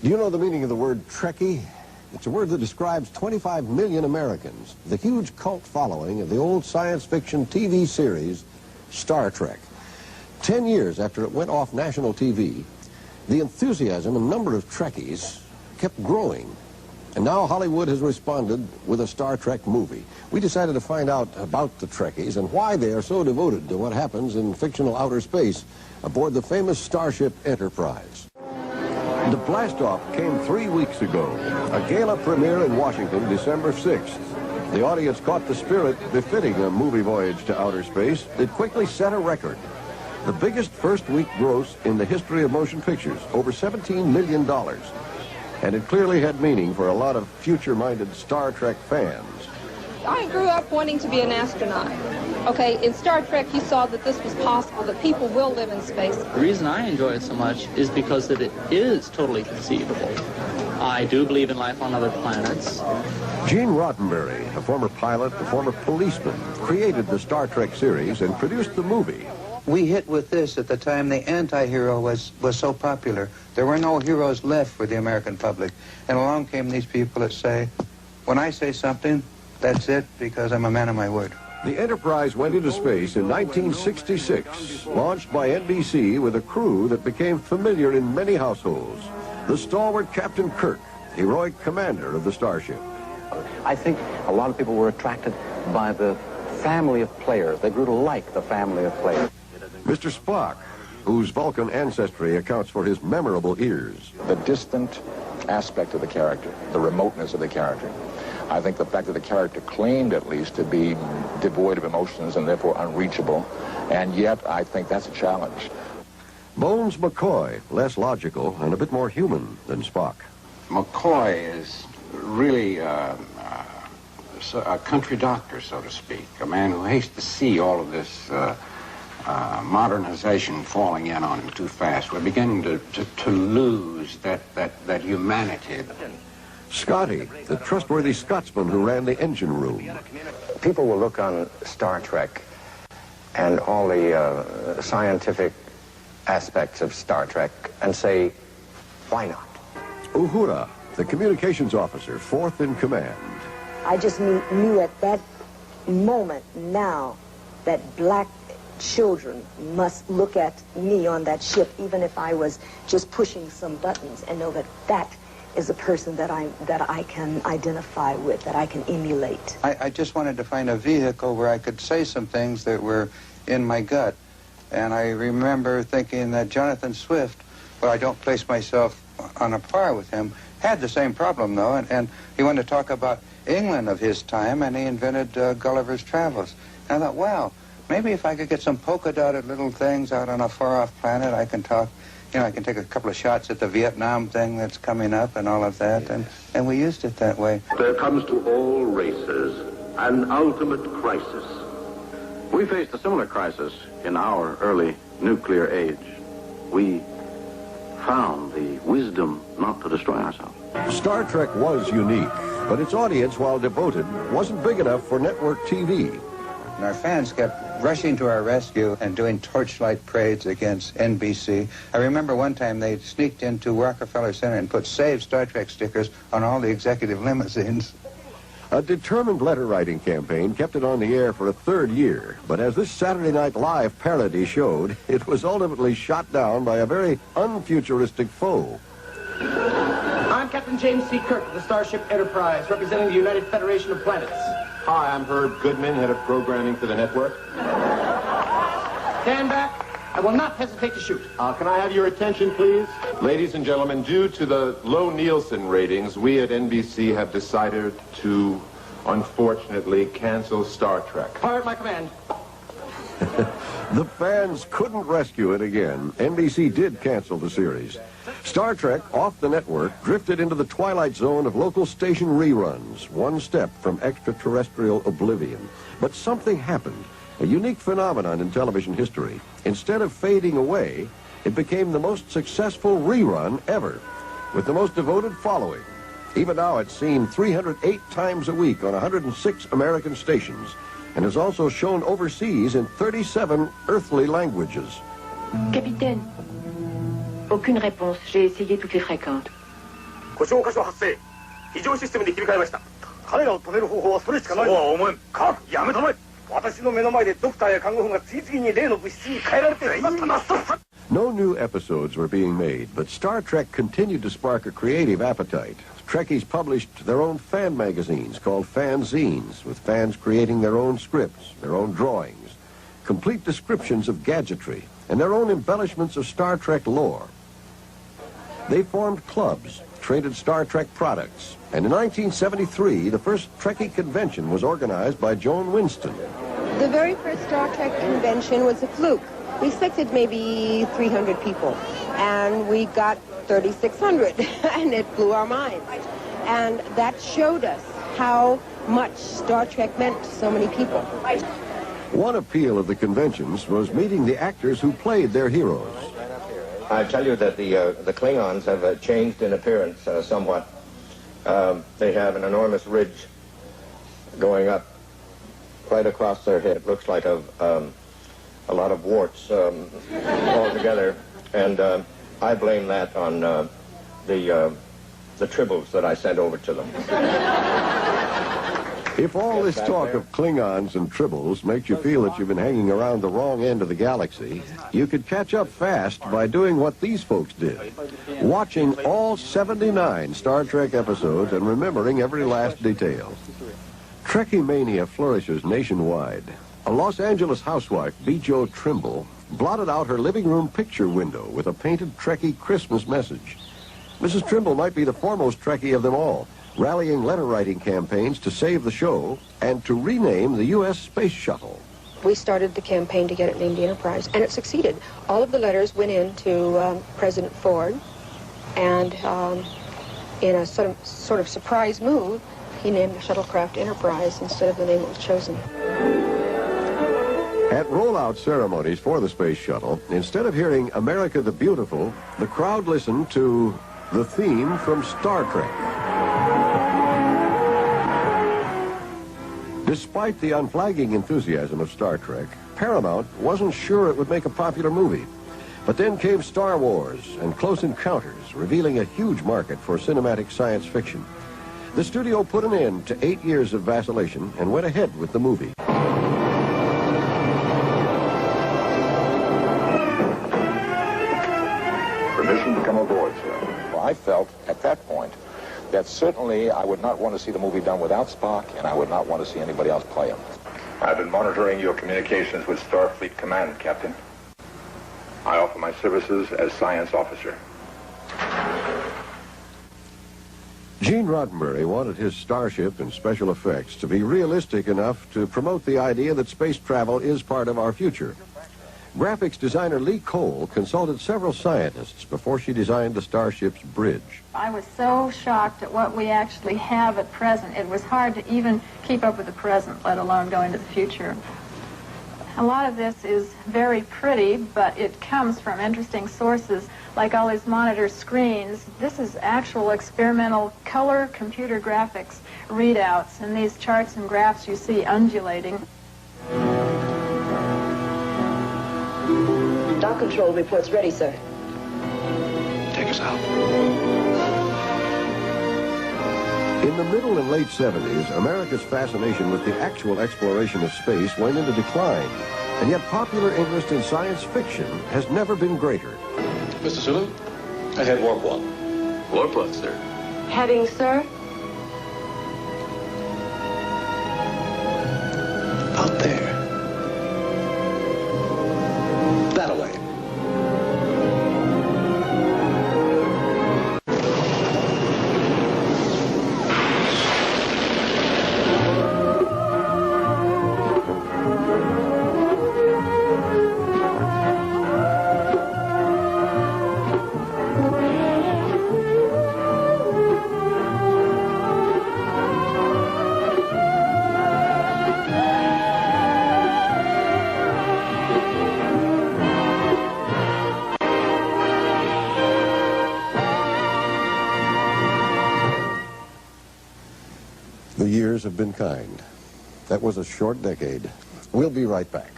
Do you know the meaning of the word Trekkie? It's a word that describes 25 million Americans, the huge cult following of the old science fiction TV series Star Trek. 10 years after it went off national TV, the enthusiasm and number of Trekkies kept growing. And now Hollywood has responded with a Star Trek movie. We decided to find out about the Trekkies and why they are so devoted to what happens in fictional outer space aboard the famous starship Enterprise. The blastoff came 3 weeks ago, a gala premiere in Washington, December 6th. The audience caught the spirit befitting a movie voyage to outer space. It quickly set a record. The biggest first-week gross in the history of motion pictures, over $17 million. And it clearly had meaning for a lot of future-minded Star Trek fans. I grew up wanting to be an astronaut. Okay, in Star Trek you saw that this was possible, that people will live in space. The reason I enjoy it so much is because that it is totally conceivable. I do believe in life on other planets. Gene Roddenberry, a former pilot, a former policeman, created the Star Trek series and produced the movie. We hit with this at the time the anti-hero was so popular. There were no heroes left for the American public. And along came these people that say, when I say something, that's it, because I'm a man of my word. The Enterprise went into space in 1966, launched by NBC with a crew that became familiar in many households. The stalwart Captain Kirk, heroic commander of the starship. I think a lot of people were attracted by the family of players. They grew to like the family of players. Mr. Spock, whose Vulcan ancestry accounts for his memorable ears. The distant aspect of the character, the remoteness of the character. I think the fact that the character claimed, at least, to be devoid of emotions and therefore unreachable, and yet I think that's a challenge. Bones McCoy, less logical and a bit more human than Spock. McCoy is really a country doctor, so to speak, a man who hates to see all of this modernization falling in on him too fast. We're beginning to lose that humanity. Scotty, the trustworthy Scotsman who ran the engine room. People will look on Star Trek and all the scientific aspects of Star Trek and say, why not? Uhura, the communications officer, fourth in command. I just knew at that moment now that black children must look at me on that ship, even if I was just pushing some buttons, and know that that is a person that I can identify with, that I can emulate. I just wanted to find a vehicle where I could say some things that were in my gut. And I remember thinking that Jonathan Swift, well, I don't place myself on a par with him, had the same problem, though, and he wanted to talk about England of his time, and he invented Gulliver's Travels. And I thought, wow, maybe if I could get some polka-dotted little things out on a far-off planet, I can talk. You know, I can take a couple of shots at the Vietnam thing that's coming up and all of that, and we used it that way. There comes to all races an ultimate crisis. We faced a similar crisis in our early nuclear age. We found the wisdom not to destroy ourselves. Star Trek was unique, but its audience, while devoted, wasn't big enough for network TV. And our fans kept rushing to our rescue and doing torchlight parades against NBC. I remember one time they sneaked into Rockefeller Center and put Save Star Trek stickers on all the executive limousines. A determined letter-writing campaign kept it on the air for a third year, but as this Saturday Night Live parody showed, it was ultimately shot down by a very unfuturistic foe. I'm Captain James C. Kirk of the Starship Enterprise, representing the United Federation of Planets. Hi, I'm Herb Goodman, head of programming for the network. Stand back. I will not hesitate to shoot. Can I have your attention, please? Ladies and gentlemen, due to the low Nielsen ratings, we at NBC have decided to, unfortunately, cancel Star Trek. Fire my command. The fans couldn't rescue it again. NBC did cancel the series. Star Trek, off the network, drifted into the twilight zone of local station reruns, one step from extraterrestrial oblivion. But something happened, a unique phenomenon in television history. Instead of fading away, it became the most successful rerun ever, with the most devoted following. Even now, it's seen 308 times a week on 106 American stations, and is also shown overseas in 37 earthly languages. Capitaine, aucune réponse. J'ai essayé toutes les fréquentes. 故障箇所発生。非常システムに切り替えました。彼らを止める方法はそれしかない。そうは思えん。カーク、やめたまえ。私の目の前でドクターや看護婦が次々に例の物質に変えられてしまったな。No new episodes were being made, but Star Trek continued to spark a creative appetite. Trekkies published their own fan magazines called fanzines, with fans creating their own scripts, their own drawings, complete descriptions of gadgetry, and their own embellishments of Star Trek lore. They formed clubs, traded Star Trek products, and in 1973, the first Trekkie convention was organized by Joan Winston. The very first Star Trek convention was a fluke. We expected maybe 300 people, and we got 3,600, and it blew our minds. And that showed us how much Star Trek meant to so many people. One appeal of the conventions was meeting the actors who played their heroes. I tell you that the Klingons have changed in appearance somewhat. They have an enormous ridge going up right across their head. It looks like a lot of warts all together, and I blame that on the tribbles that I sent over to them. If all this talk of Klingons and tribbles makes you feel that you've been hanging around the wrong end of the galaxy, you could catch up fast by doing what these folks did. Watching all 79 Star Trek episodes and remembering every last detail. Trekkie mania flourishes nationwide. A Los Angeles housewife, Bjo Trimble, blotted out her living room picture window with a painted Trekkie Christmas message. Mrs. Trimble might be the foremost Trekkie of them all, rallying letter-writing campaigns to save the show and to rename the U.S. Space Shuttle. We started the campaign to get it named the Enterprise, and it succeeded. All of the letters went in to President Ford, and in a sort of surprise move, he named the shuttlecraft Enterprise instead of the name that was chosen. At rollout ceremonies for the Space Shuttle, instead of hearing America the Beautiful, the crowd listened to the theme from Star Trek. Despite the unflagging enthusiasm of Star Trek, Paramount wasn't sure it would make a popular movie. But then came Star Wars and Close Encounters, revealing a huge market for cinematic science fiction. The studio put an end to 8 years of vacillation and went ahead with the movie. Permission to come aboard, sir. Well, I felt at that point that certainly I would not want to see the movie done without Spock, and I would not want to see anybody else play him. I've been monitoring your communications with Starfleet Command, Captain. I offer my services as science officer. Gene Roddenberry wanted his starship and special effects to be realistic enough to promote the idea that space travel is part of our future. Graphics designer Lee Cole consulted several scientists before she designed the starship's bridge. I was so shocked at what we actually have at present. It was hard to even keep up with the present, let alone go into the future. A lot of this is very pretty, but it comes from interesting sources, like all these monitor screens. This is actual experimental color computer graphics readouts, and these charts and graphs you see undulating. Dock control reports ready, sir. Take us out. In the middle and late 70s, America's fascination with the actual exploration of space went into decline. And yet popular interest in science fiction has never been greater. Mr. Sulu, I had warp one. Warp one, sir. Heading, sir? Out there. That way. The years have been kind. That was a short decade. We'll be right back.